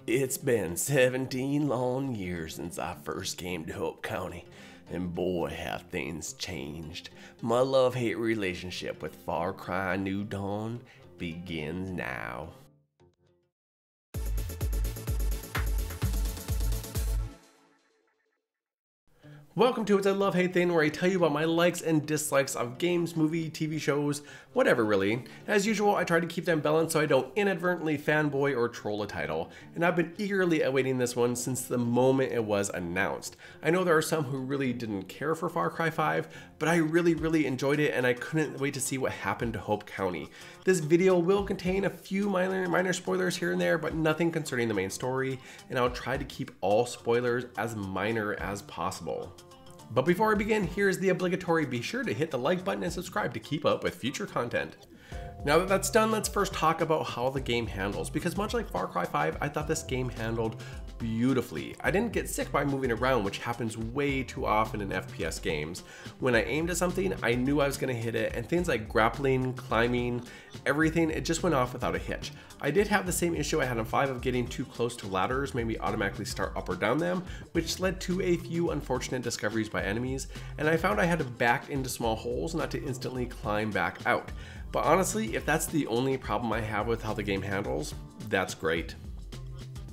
It's been 17 long years since I first came to Hope County, and boy have things changed. My love-hate relationship with Far Cry New Dawn begins now. Welcome to It's a Love-Hate Thing, where I tell you about my likes and dislikes of games, movie, TV shows, whatever really. As usual, I try to keep them balanced so I don't inadvertently fanboy or troll a title, and I've been eagerly awaiting this one since the moment it was announced. I know there are some who really didn't care for Far Cry 5, but I really enjoyed it, and I couldn't wait to see what happened to Hope County. This video will contain a few minor spoilers here and there, but nothing concerning the main story, and I'll try to keep all spoilers as minor as possible. But before I begin, here's the obligatory: be sure to hit the like button and subscribe to keep up with future content. Now that that's done, let's first talk about how the game handles, because much like Far Cry 5, I thought this game handled beautifully. I didn't get sick by moving around, which happens way too often in FPS games. When I aimed at something, I knew I was going to hit it, and things like grappling, climbing, everything, it just went off without a hitch. I did have the same issue I had on 5 of getting too close to ladders, made me automatically start up or down them, which led to a few unfortunate discoveries by enemies, and I found I had to back into small holes not to instantly climb back out. But honestly, if that's the only problem I have with how the game handles, that's great.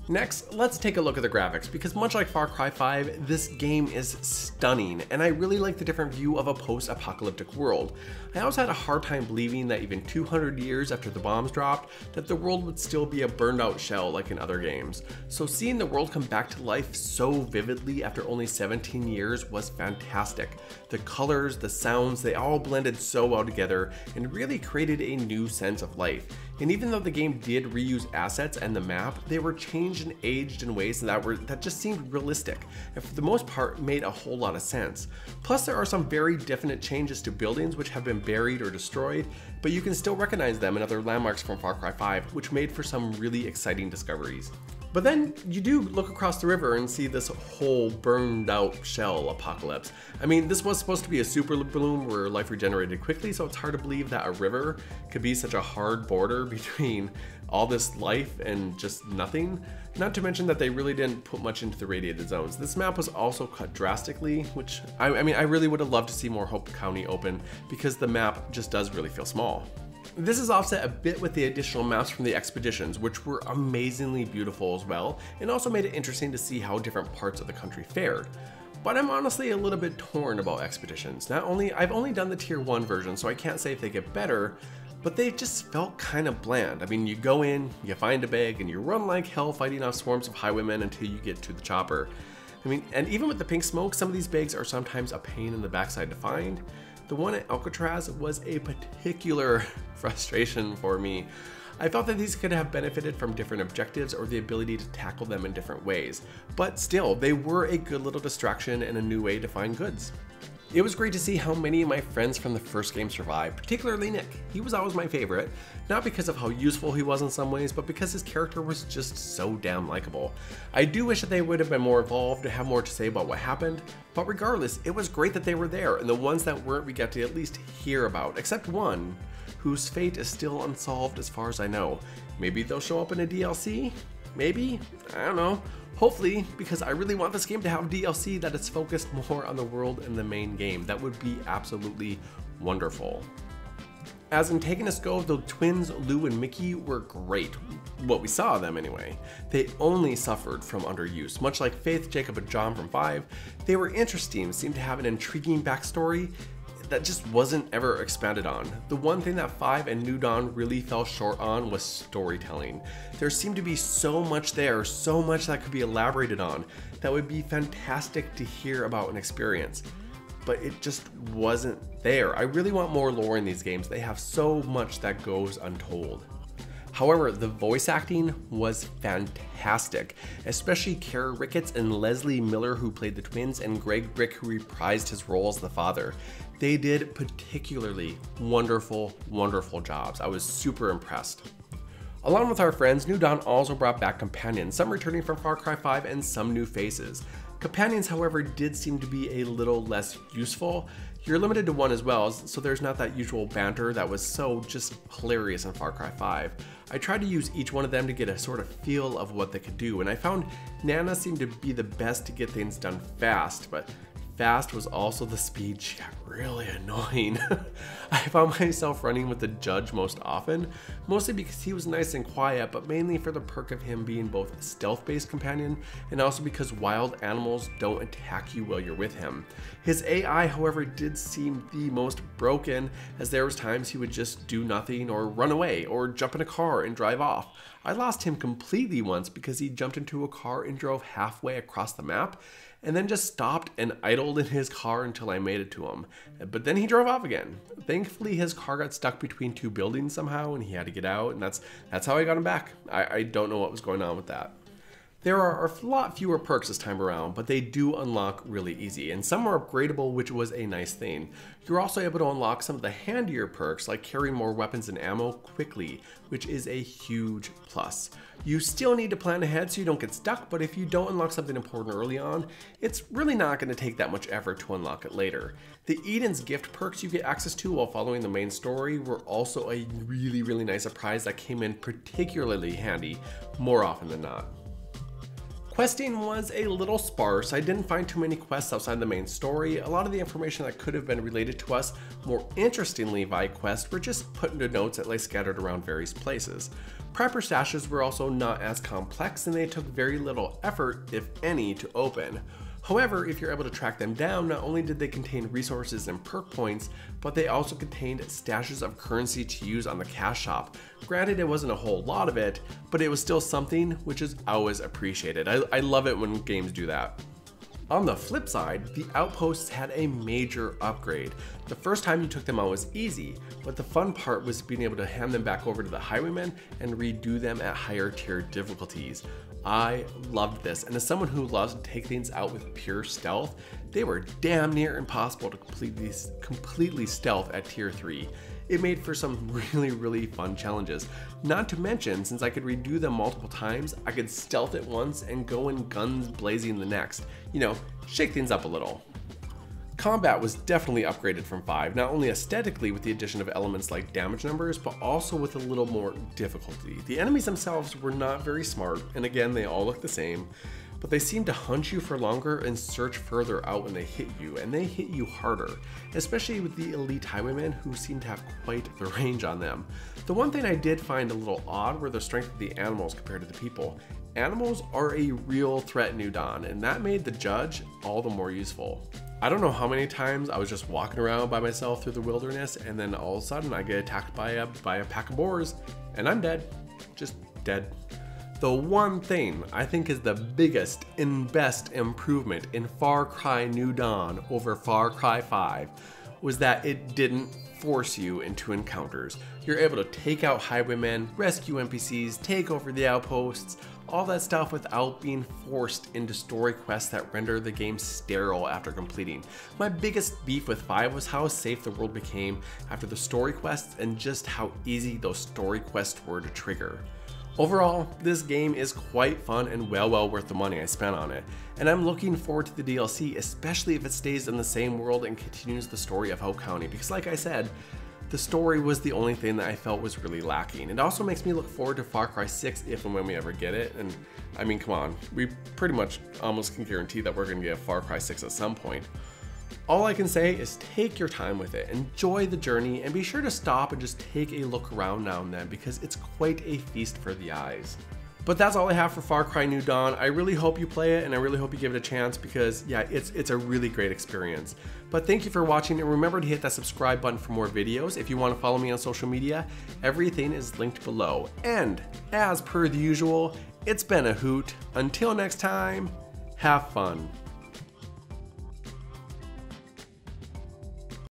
Next, let's take a look at the graphics, because much like Far Cry 5, this game is stunning, and I really like the different view of a post-apocalyptic world. I also had a hard time believing that even 200 years after the bombs dropped, that the world would still be a burned out shell like in other games. So seeing the world come back to life so vividly after only 17 years was fantastic. The colors, the sounds, they all blended so well together and really created a new sense of life. And even though the game did reuse assets and the map, they were changed and aged in ways that just seemed realistic, and for the most part made a whole lot of sense. Plus, there are some very definite changes to buildings which have been buried or destroyed, but you can still recognize them in other landmarks from Far Cry 5, which made for some really exciting discoveries. But then you do look across the river and see this whole burned out shell apocalypse. I mean, this was supposed to be a super bloom where life regenerated quickly, so it's hard to believe that a river could be such a hard border between all this life and just nothing. Not to mention that they really didn't put much into the radiated zones. This map was also cut drastically, which I really would have loved to see more Hope County open, because the map just does really feel small. This is offset a bit with the additional maps from the expeditions, which were amazingly beautiful as well, and also made it interesting to see how different parts of the country fared. But I'm honestly a little bit torn about expeditions. I've only done the tier 1 version, so I can't say if they get better, but they just felt kind of bland. I mean, you go in, you find a bag, and you run like hell fighting off swarms of highwaymen until you get to the chopper. I mean, and even with the pink smoke, some of these bags are sometimes a pain in the backside to find. The one at Alcatraz was a particular frustration for me. I felt that these could have benefited from different objectives or the ability to tackle them in different ways, but still, they were a good little distraction and a new way to find goods. It was great to see how many of my friends from the first game survived, particularly Nick. He was always my favorite, not because of how useful he was in some ways, but because his character was just so damn likable. I do wish that they would have been more involved to have more to say about what happened, but regardless, it was great that they were there, and the ones that weren't we got to at least hear about, except one, whose fate is still unsolved as far as I know. Maybe they'll show up in a DLC? Maybe? I don't know. Hopefully, because I really want this game to have DLC that is focused more on the world in the main game. That would be absolutely wonderful. As antagonists go, the twins Lou and Mickey were great. What we saw of them anyway. They only suffered from underuse. Much like Faith, Jacob, and John from 5, they were interesting, seemed to have an intriguing backstory that just wasn't ever expanded on. The one thing that 5 and New Dawn really fell short on was storytelling. There seemed to be so much there, so much that could be elaborated on, that would be fantastic to hear about and experience. But it just wasn't there. I really want more lore in these games. They have so much that goes untold. However, the voice acting was fantastic, especially Kara Ricketts and Leslie Miller, who played the twins, and Greg Brick, who reprised his role as the father. They did particularly wonderful jobs. I was super impressed. Along with our friends, New Dawn also brought back companions, some returning from Far Cry 5 and some new faces. Companions, however, did seem to be a little less useful. You're limited to one as well, so there's not that usual banter that was so just hilarious in Far Cry 5. I tried to use each one of them to get a sort of feel of what they could do, and I found Nana seemed to be the best to get things done fast, but fast was also the speed she got really annoying. I found myself running with the judge most often, mostly because he was nice and quiet, but mainly for the perk of him being both a stealth-based companion and also because wild animals don't attack you while you're with him. His AI, however, did seem the most broken, as there was times he would just do nothing or run away or jump in a car and drive off. I lost him completely once because he jumped into a car and drove halfway across the map, and then just stopped and idled in his car until I made it to him. But then he drove off again. Thankfully, his car got stuck between two buildings somehow and he had to get out, and that's how I got him back. I don't know what was going on with that. There are a lot fewer perks this time around, but they do unlock really easy, and some are upgradable, which was a nice thing. You're also able to unlock some of the handier perks, like carrying more weapons and ammo quickly, which is a huge plus. You still need to plan ahead so you don't get stuck, but if you don't unlock something important early on, it's really not going to take that much effort to unlock it later. The Eden's Gift perks you get access to while following the main story were also a really nice surprise that came in particularly handy more often than not. Questing was a little sparse. I didn't find too many quests outside the main story. A lot of the information that could have been related to us more interestingly via quest were just put into notes that lay scattered around various places. Prepper stashes were also not as complex, and they took very little effort, if any, to open. However, if you're able to track them down, not only did they contain resources and perk points, but they also contained stashes of currency to use on the cash shop. Granted, it wasn't a whole lot of it, but it was still something, which is always appreciated. I love it when games do that. On the flip side, the outposts had a major upgrade. The first time you took them out was easy, but the fun part was being able to hand them back over to the highwaymen and redo them at higher tier difficulties. I loved this, and as someone who loves to take things out with pure stealth, they were damn near impossible to completely stealth at tier 3. It made for some really fun challenges. Not to mention, since I could redo them multiple times, I could stealth it once and go in guns blazing the next. You know, shake things up a little. Combat was definitely upgraded from 5, not only aesthetically with the addition of elements like damage numbers, but also with a little more difficulty. The enemies themselves were not very smart, and again, they all look the same, but they seem to hunt you for longer and search further out when they hit you, and they hit you harder, especially with the elite highwaymen who seem to have quite the range on them. The one thing I did find a little odd were the strength of the animals compared to the people. Animals are a real threat in New Dawn, and that made the judge all the more useful. I don't know how many times I was just walking around by myself through the wilderness, and then all of a sudden I get attacked by a pack of boars, and I'm dead. Just dead. The one thing I think is the biggest and best improvement in Far Cry New Dawn over Far Cry 5 was that it didn't force you into encounters. You're able to take out highwaymen, rescue NPCs, take over the outposts, all that stuff without being forced into story quests that render the game sterile after completing. My biggest beef with 5 was how safe the world became after the story quests and just how easy those story quests were to trigger. Overall, this game is quite fun and well worth the money I spent on it, and I'm looking forward to the DLC, especially if it stays in the same world and continues the story of Hope County, because like I said, the story was the only thing that I felt was really lacking. It also makes me look forward to Far Cry 6 if and when we ever get it, and I mean, come on, we pretty much almost can guarantee that we're going to get Far Cry 6 at some point. All I can say is take your time with it, enjoy the journey, and be sure to stop and just take a look around now and then because it's quite a feast for the eyes. But that's all I have for Far Cry New Dawn. I really hope you play it, and I really hope you give it a chance because yeah, it's a really great experience. But thank you for watching, and remember to hit that subscribe button for more videos. If you want to follow me on social media, everything is linked below. And as per the usual, it's been a hoot. Until next time, have fun.